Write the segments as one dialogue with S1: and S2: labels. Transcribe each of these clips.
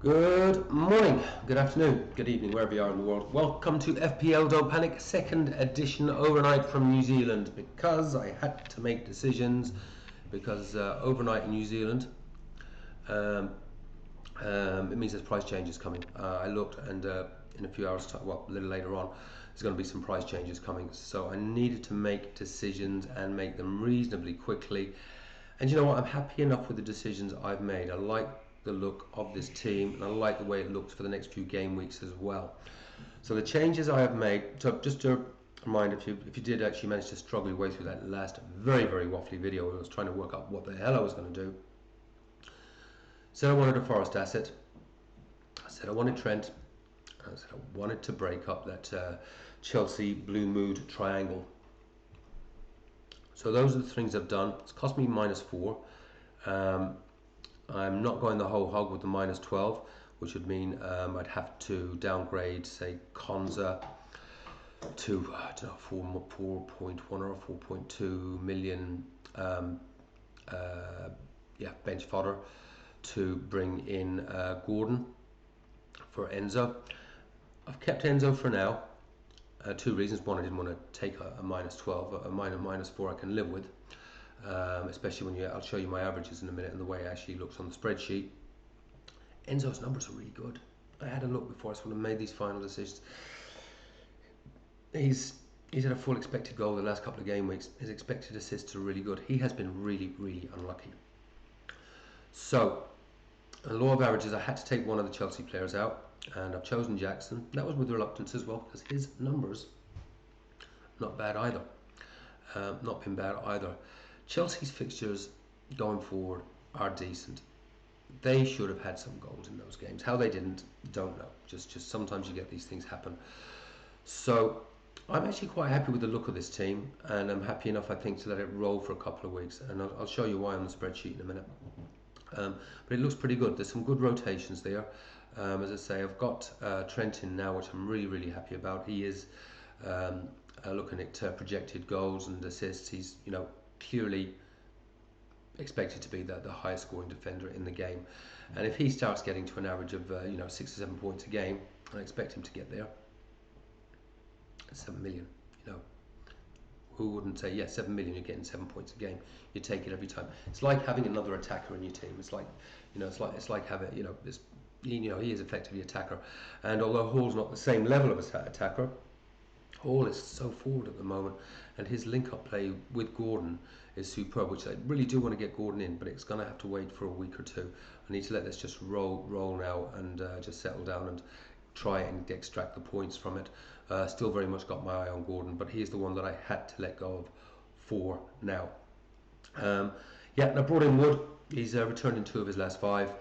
S1: Good morning, good afternoon, good evening, wherever you are in the world. Welcome to FPL Don't Panic, second edition overnight from New Zealand, because I had to make decisions, because overnight in New Zealand, it means there's price changes coming. I looked, and in a few hours time, well, a little later on, there's going to be some price changes coming, so I needed to make decisions and make them reasonably quickly. And you know what, I'm happy enough with the decisions I've made. I like the look of this team, and I like the way it looks for the next few game weeks as well. So the changes I have made, so just to remind, if you did actually manage to struggle your way through that last very waffly video where I was trying to work out what the hell I was going to do. Said I wanted a Forest asset, I said I wanted Trent, and I said I wanted to break up that Chelsea Blue Mood triangle. So those are the things I've done. It's cost me -4. I'm not going the whole hog with the -12, which would mean I'd have to downgrade, say, Konza to I don't know 4.1 or 4.2 million bench fodder to bring in Gordon for Enzo. I've kept Enzo for now. Two reasons. One, I didn't want to take a -12. A -4 I can live with. Especially when I'll show you my averages in a minute and the way it actually looks on the spreadsheet. Enzo's numbers are really good. I had a look before I sort of made these final decisions. He's had a full expected goal the last couple of game weeks. His expected assists are really good. He has been really unlucky. So, a law of averages, I had to take one of the Chelsea players out, and I've chosen Jackson. That was with reluctance as well, because his numbers not bad either. Not been bad either. Chelsea's fixtures going forward are decent. They should have had some goals in those games. How they didn't, don't know. Just sometimes you get these things happen. So I'm actually quite happy with the look of this team, and I'm happy enough, I think, to let it roll for a couple of weeks. And I'll show you why on the spreadsheet in a minute. But it looks pretty good. There's some good rotations there. As I say, I've got Trent in now, which I'm really happy about. He is looking at projected goals and assists. He's clearly expected to be the highest scoring defender in the game, and if he starts getting to an average of 6 or 7 points a game, I expect him to get there. 7 million, who wouldn't say, yeah, 7 million, you're getting 7 points a game, you take it every time. It's like having another attacker in your team. It's like it's like having he is effectively attacker, and although Hall's not the same level of attacker, Hall is so forward at the moment, and his link-up play with Gordon is superb, which I really do want to get Gordon in, but it's going to have to wait for a week or two. I need to let this just roll now and just settle down and try and extract the points from it. Still very much got my eye on Gordon, but he's the one that I had to let go of for now. And I brought in Wood. He's returned in 2 of his last 5.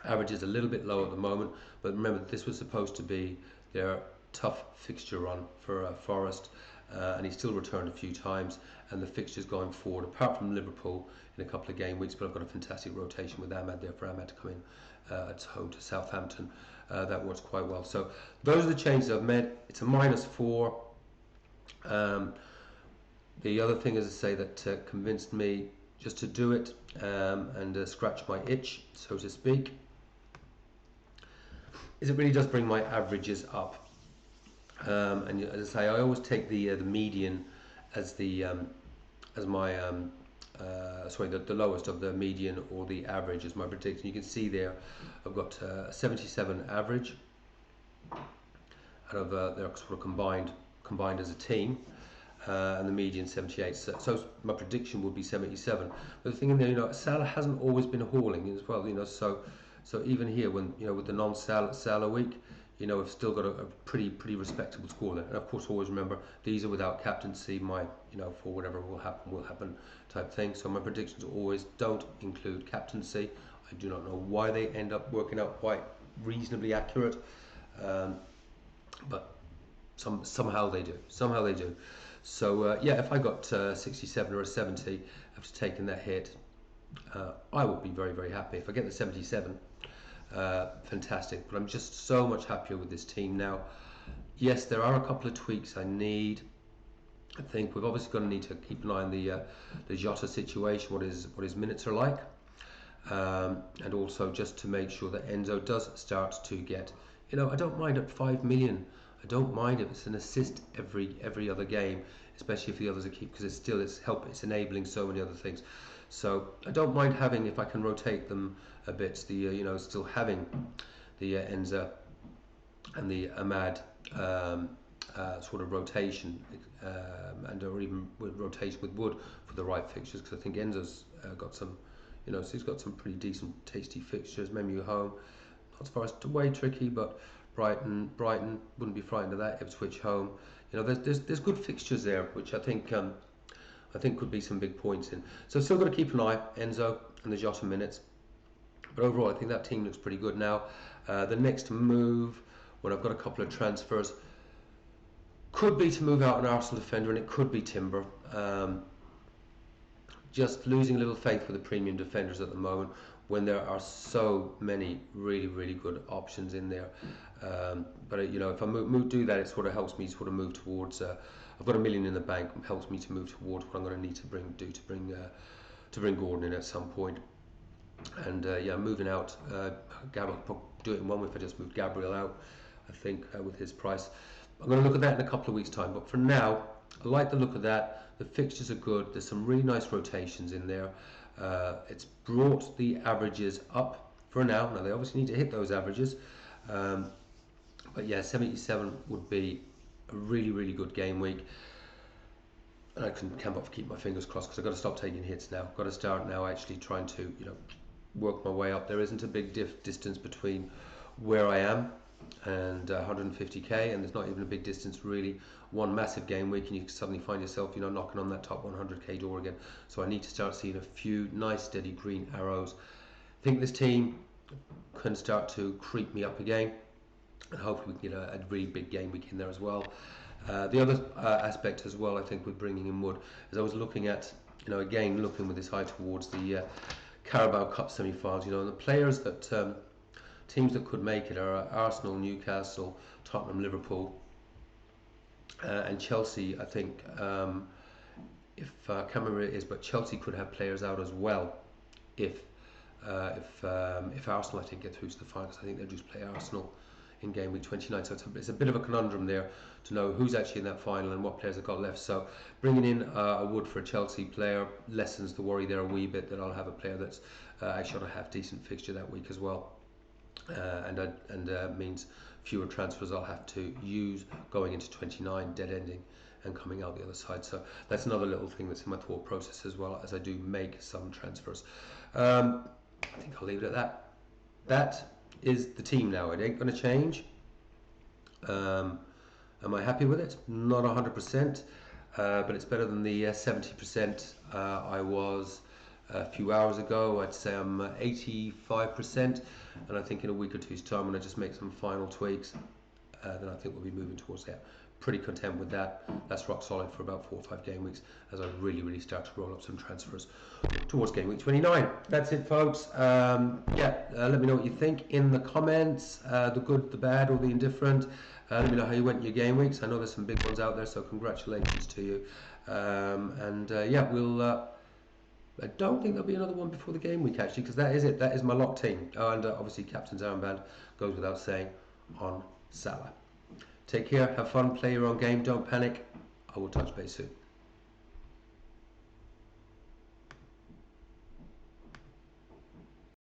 S1: Average is a little bit low at the moment, but remember this was supposed to be their tough fixture run for Forest, and he still returned a few times, and the fixtures going forward, apart from Liverpool in a couple of game weeks, but I've got a fantastic rotation with Ahmad there for Ahmad to come in at home to Southampton. That works quite well. So those are the changes I've made. It's a -4. The other thing, as I say, that convinced me just to do it and scratch my itch, so to speak, is it really does bring my averages up. And as I say, I always take the median as the the lowest of the median or the average as my prediction. You can see there I've got 77 average out of they're sort of combined as a team, and the median 78. So my prediction would be 77. But the thing in there, Salah hasn't always been hauling as well. So even here, when with the non-Salah week, we've still got a pretty respectable score there. And of course, always remember these are without captaincy. My for whatever will happen type thing. So my predictions always don't include captaincy. I do not know why they end up working out quite reasonably accurate, but somehow they do. So if I got 67 or a 70 after taking that hit, I would be very happy. If I get the 77, fantastic. But I'm just so much happier with this team now. Yes, there are a couple of tweaks I need. I think we've obviously going to need to keep an eye on the Jota situation, what his minutes are like. and also just to make sure that Enzo does start to get, I don't mind at 5 million. I don't mind if it's an assist every other game, especially if the others are keep, because it's enabling so many other things. So I don't mind having, if I can rotate them a bit, still having the Enza and the Ahmad sort of rotation, or even with rotation with Wood for the right fixtures, because I think Enzo's got some, so he's got some pretty decent, tasty fixtures. Menu home, not as far as way tricky, but Brighton wouldn't be frightened of that. Ipswich home, there's good fixtures there, which I think could be some big points in. So still got to keep an eye Enzo and the Jota minutes, but overall I think that team looks pretty good now. The next move, when I've got a couple of transfers, could be to move out an Arsenal defender, and it could be Timber. Just losing a little faith with the premium defenders at the moment, when there are so many really good options in there. But if I do that, it sort of helps me sort of move towards. I've got $1 million in the bank. It helps me to move towards what I'm going to need to bring Gordon in at some point. And moving out Gabriel, do it in one way if I just moved Gabriel out. I think with his price, I'm going to look at that in a couple of weeks' time. But for now, I like the look of that. The fixtures are good. There's some really nice rotations in there. It's brought the averages up for now. Now they obviously need to hit those averages. But yeah, 77 would be a really good game week. And I can't keep my fingers crossed, because I've got to stop taking hits now. I've got to start now actually trying to work my way up. There isn't a big distance between where I am and 150k, and there's not even a big distance really. One massive game week and you suddenly find yourself knocking on that top 100k door again. So I need to start seeing a few nice steady green arrows. I think this team can start to creep me up again, and hopefully we can get a really big game week in there as well. The other aspect as well, I think, with bringing in Wood, is I was looking at, again looking with this eye towards the Carabao Cup semi-finals, and the players that teams that could make it are Arsenal, Newcastle, Tottenham, Liverpool, and Chelsea. I think if I can't remember who it is, but Chelsea could have players out as well if Arsenal, I think, get through to the finals. I think they'll just play Arsenal in game week 29. So it's a bit of a conundrum there to know who's actually in that final and what players have got left. So bringing in a Wood for a Chelsea player lessens the worry there a wee bit that I'll have a player that's actually got a half decent fixture that week as well. And means fewer transfers I'll have to use going into 29, dead ending and coming out the other side. So that's another little thing that's in my thought process as well, as I do make some transfers. I think I'll leave it at that. That is the team now. It ain't going to change. Am I happy with it? Not 100%, but it's better than the 70% I was a few hours ago. I'd say I'm 85%, and I think in a week or two's time, when I just make some final tweaks, then I think we'll be moving towards that. Pretty content with that. That's rock solid for about 4 or 5 game weeks, as I really start to roll up some transfers towards game week 29. That's it, folks. Let me know what you think in the comments, the good, the bad, or the indifferent. Let me know how you went in your game weeks. I know there's some big ones out there, so congratulations to you. We'll I don't think there'll be another one before the game week, actually, because that is it. That is my lock team. Oh, and obviously captain's armband goes without saying on Salah. Take care, have fun, play your own game, don't panic. I will touch base soon.